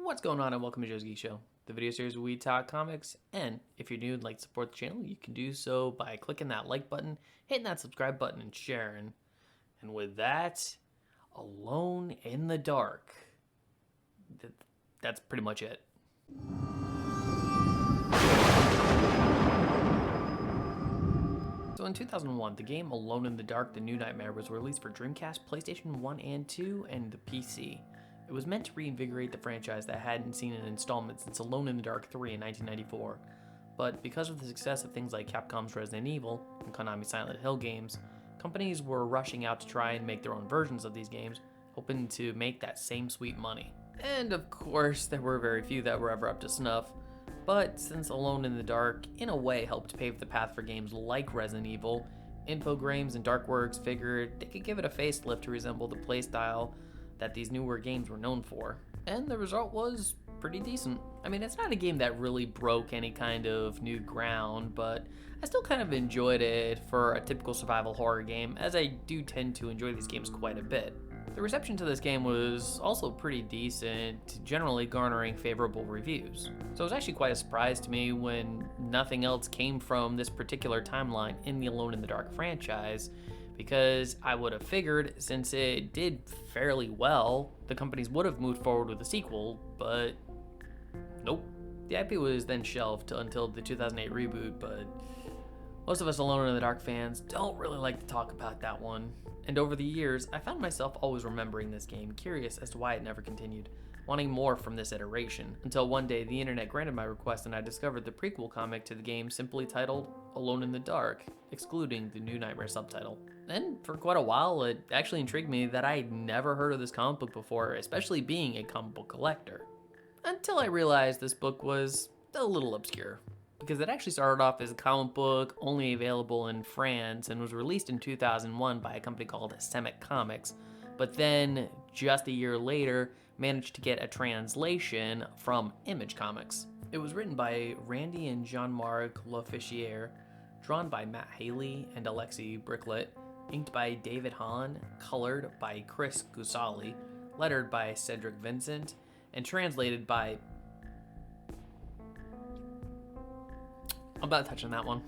What's going on, and welcome to Joe's Geek Show, the video series where we talk comics. And if you're new and like to support the channel, you can do so by clicking that like button, hitting that subscribe button, and sharing. And with that, Alone in the Dark. That's pretty much it. So in 2001, the game Alone in the Dark: The New Nightmare was released for Dreamcast, PlayStation 1 and 2, and the PC. It was meant to reinvigorate the franchise that hadn't seen an installment since Alone in the Dark 3 in 1994. But because of the success of things like Capcom's Resident Evil and Konami's Silent Hill games, companies were rushing out to try and make their own versions of these games, hoping to make that same sweet money. And of course, there were very few that were ever up to snuff. But since Alone in the Dark, in a way, helped pave the path for games like Resident Evil, Infogrames and Darkworks figured they could give it a facelift to resemble the playstyle that these newer games were known for. And the result was pretty decent. I mean, it's not a game that really broke any kind of new ground, but I still kind of enjoyed it for a typical survival horror game, as I do tend to enjoy these games quite a bit. The reception to this game was also pretty decent, generally garnering favorable reviews. So it was actually quite a surprise to me when nothing else came from this particular timeline in the Alone in the Dark franchise, because I would have figured, since it did fairly well, the companies would have moved forward with a sequel, but nope. The IP was then shelved until the 2008 reboot, but most of us Alone in the Dark fans don't really like to talk about that one. And over the years, I found myself always remembering this game, curious as to why it never continued, wanting more from this iteration, until one day the internet granted my request and I discovered the prequel comic to the game simply titled Alone in the Dark, excluding the New Nightmare subtitle. And for quite a while, it actually intrigued me that I'd never heard of this comic book before, especially being a comic book collector. Until I realized this book was a little obscure, because it actually started off as a comic book only available in France and was released in 2001 by a company called Semic Comics, but then just a year later managed to get a translation from Image Comics. It was written by Randy and Jean-Marc Lofficier, drawn by Matt Haley and Alexi Bricklet, inked by David Hahn, colored by Chris Gusali, lettered by Cedric Vincent, and translated by... I'm about to touch on that one.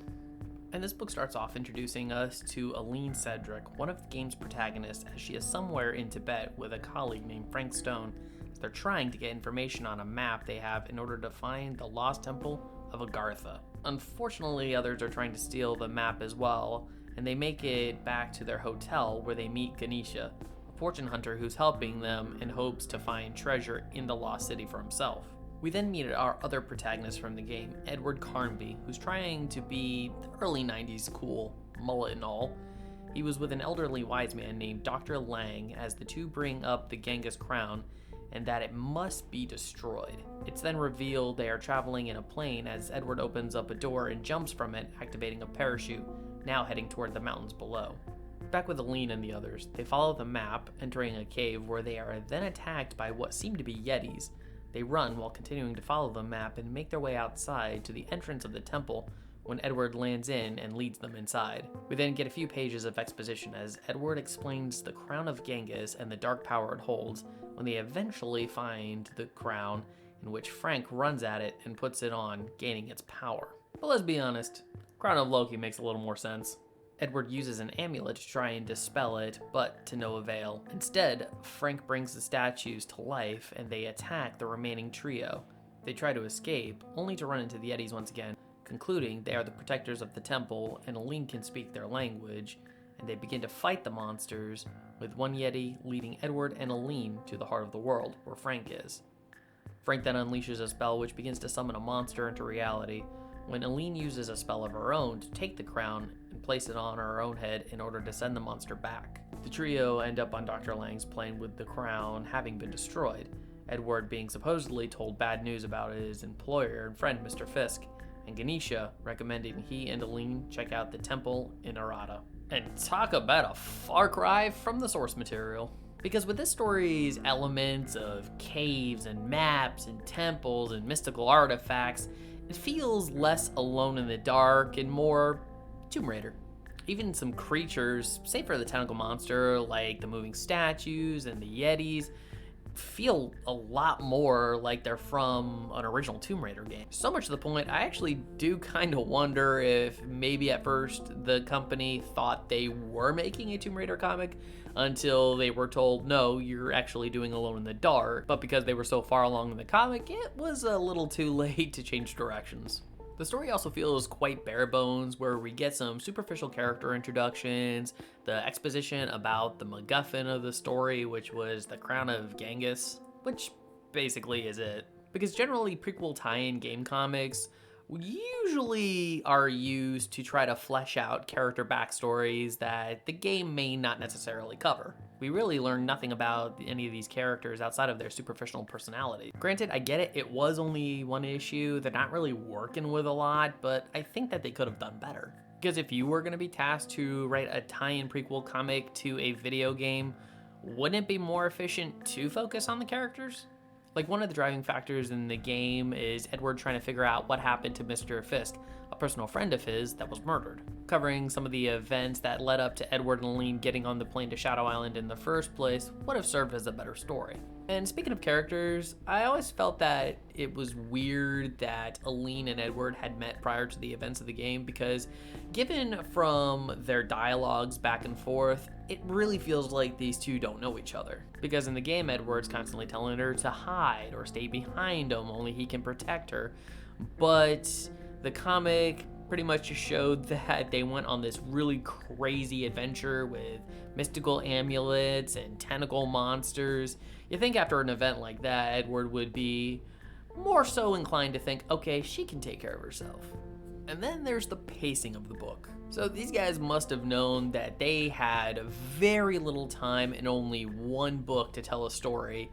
And this book starts off introducing us to Aline Cedric, one of the game's protagonists, as she is somewhere in Tibet with a colleague named Frank Stone. They're trying to get information on a map they have in order to find the lost temple of Agartha. Unfortunately, others are trying to steal the map as well, and they make it back to their hotel where they meet Ganesha, a fortune hunter who's helping them in hopes to find treasure in the lost city for himself. We then meet our other protagonist from the game, Edward Carnby, who's trying to be the early 90s cool, mullet and all. He was with an elderly wise man named Dr. Lang as the two bring up the Genghis crown and that it must be destroyed. It's then revealed they are traveling in a plane as Edward opens up a door and jumps from it, activating a parachute, now heading toward the mountains below. Back with Aline and the others, they follow the map, entering a cave where they are then attacked by what seem to be Yetis. They run while continuing to follow the map and make their way outside to the entrance of the temple when Edward lands in and leads them inside. We then get a few pages of exposition as Edward explains the crown of Genghis and the dark power it holds when they eventually find the crown, in which Frank runs at it and puts it on, gaining its power. But let's be honest, Crown of Loki makes a little more sense. Edward uses an amulet to try and dispel it, but to no avail. Instead, Frank brings the statues to life and they attack the remaining trio. They try to escape, only to run into the Yetis once again, concluding they are the protectors of the temple and Aline can speak their language, and they begin to fight the monsters, with one Yeti leading Edward and Aline to the heart of the world, where Frank is. Frank then unleashes a spell which begins to summon a monster into reality, when Aline uses a spell of her own to take the crown and place it on her own head in order to send the monster back. The trio end up on Dr. Lang's plane with the crown having been destroyed, Edward being supposedly told bad news about his employer and friend Mr. Fisk, and Ganesha recommending he and Aline check out the temple in Arata. And talk about a far cry from the source material. Because with this story's elements of caves and maps and temples and mystical artifacts, it feels less Alone in the Dark and more Tomb Raider. Even some creatures, save for the tentacle monster, like the moving statues and the Yetis, feel a lot more like they're from an original Tomb Raider game. So much to the point, I actually do kind of wonder if maybe at first the company thought they were making a Tomb Raider comic until they were told, no, you're actually doing Alone in the Dark. But because they were so far along in the comic, it was a little too late to change directions. The story also feels quite bare bones, where we get some superficial character introductions, the exposition about the MacGuffin of the story, which was the Crown of Genghis, which basically is it. Because generally prequel tie-in game comics usually are used to try to flesh out character backstories that the game may not necessarily cover. We really learn nothing about any of these characters outside of their superficial personality. Granted, I get it, it was only one issue, they're not really working with a lot, but I think that they could have done better. Because if you were going to be tasked to write a tie-in prequel comic to a video game, wouldn't it be more efficient to focus on the characters? Like, one of the driving factors in the game is Edward trying to figure out what happened to Mr. Fisk, a personal friend of his that was murdered. Covering some of the events that led up to Edward and Aline getting on the plane to Shadow Island in the first place would have served as a better story. And speaking of characters, I always felt that it was weird that Aline and Edward had met prior to the events of the game, because given from their dialogues back and forth, it really feels like these two don't know each other. Because in the game, Edward's constantly telling her to hide or stay behind him, only he can protect her. But the comic pretty much just showed that they went on this really crazy adventure with mystical amulets and tentacle monsters. You think after an event like that, Edward would be more so inclined to think, okay, she can take care of herself. And then there's the pacing of the book. So these guys must have known that they had very little time and only one book to tell a story,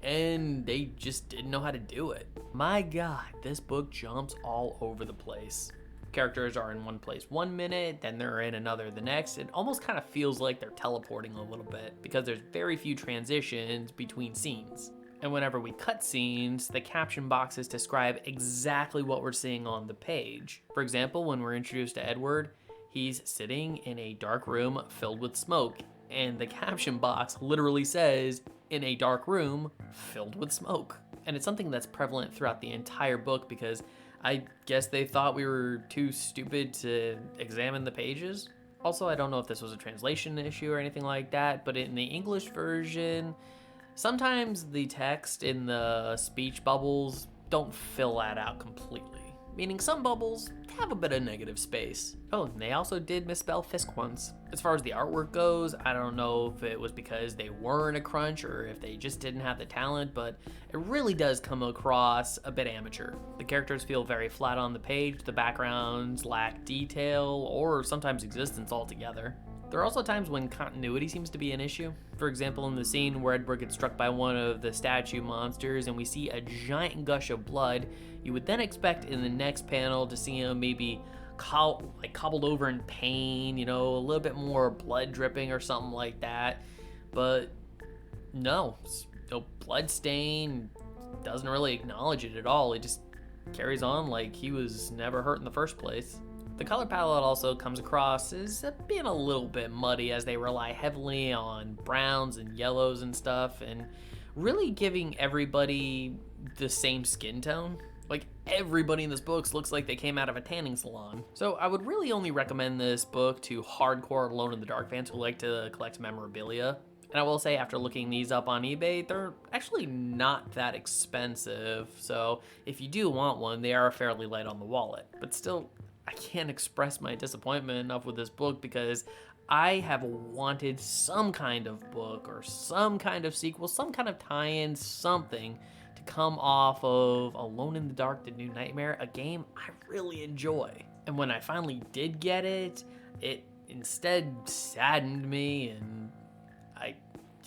and they just didn't know how to do it. My God, this book jumps all over the place. Characters are in one place 1 minute, then they're in another the next. It almost kind of feels like they're teleporting a little bit, because there's very few transitions between scenes. And whenever we cut scenes, the caption boxes describe exactly what we're seeing on the page. For example, when we're introduced to Edward, he's sitting in a dark room filled with smoke, and the caption box literally says, in a dark room filled with smoke. And it's something that's prevalent throughout the entire book, because I guess they thought we were too stupid to examine the pages. Also, I don't know if this was a translation issue or anything like that, but in the English version, sometimes the text in the speech bubbles don't fill that out completely. Meaning some bubbles have a bit of negative space. Oh, and they also did misspell Fisk once. As far as the artwork goes, I don't know if it was because they were in a crunch or if they just didn't have the talent, but it really does come across a bit amateur. The characters feel very flat on the page, the backgrounds lack detail, or sometimes existence altogether. There are also times when continuity seems to be an issue. For example, in the scene where Edward gets struck by one of the statue monsters and we see a giant gush of blood, you would then expect in the next panel to see him maybe cobbled over in pain, you know, a little bit more blood dripping or something like that. But no blood stain, doesn't really acknowledge it at all. It just carries on like he was never hurt in the first place. The color palette also comes across as being a little bit muddy, as they rely heavily on browns and yellows and stuff, and really giving everybody the same skin tone. Like, everybody in this book looks like they came out of a tanning salon. So I would really only recommend this book to hardcore Alone in the Dark fans who like to collect memorabilia. And I will say, after looking these up on eBay, they're actually not that expensive. So if you do want one, they are fairly light on the wallet. But still, I can't express my disappointment enough with this book, because I have wanted some kind of book or some kind of sequel, some kind of tie-in, something to come off of Alone in the Dark: The New Nightmare, a game I really enjoy. And when I finally did get it, it instead saddened me, and I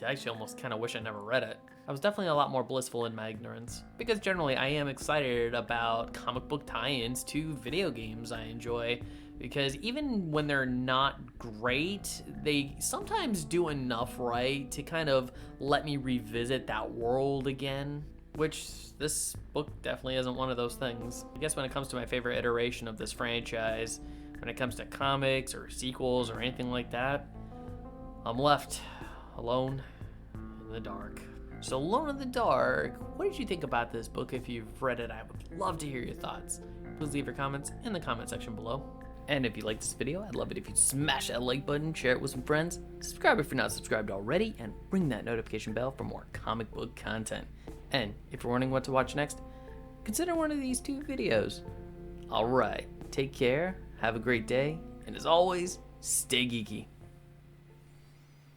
actually almost kind of wish I never read it. I was definitely a lot more blissful in my ignorance, because generally I am excited about comic book tie-ins to video games I enjoy, because even when they're not great, they sometimes do enough right to kind of let me revisit that world again, which this book definitely isn't one of those things. I guess when it comes to my favorite iteration of this franchise, when it comes to comics or sequels or anything like that, I'm left alone in the dark. So Alone in the Dark, what did you think about this book? If you've read it, I would love to hear your thoughts. Please leave your comments in the comment section below. And if you like this video, I'd love it if you'd smash that like button, share it with some friends, subscribe if you're not subscribed already, and ring that notification bell for more comic book content. And if you're wondering what to watch next, consider one of these 2 videos. Alright, take care, have a great day, and as always, stay geeky.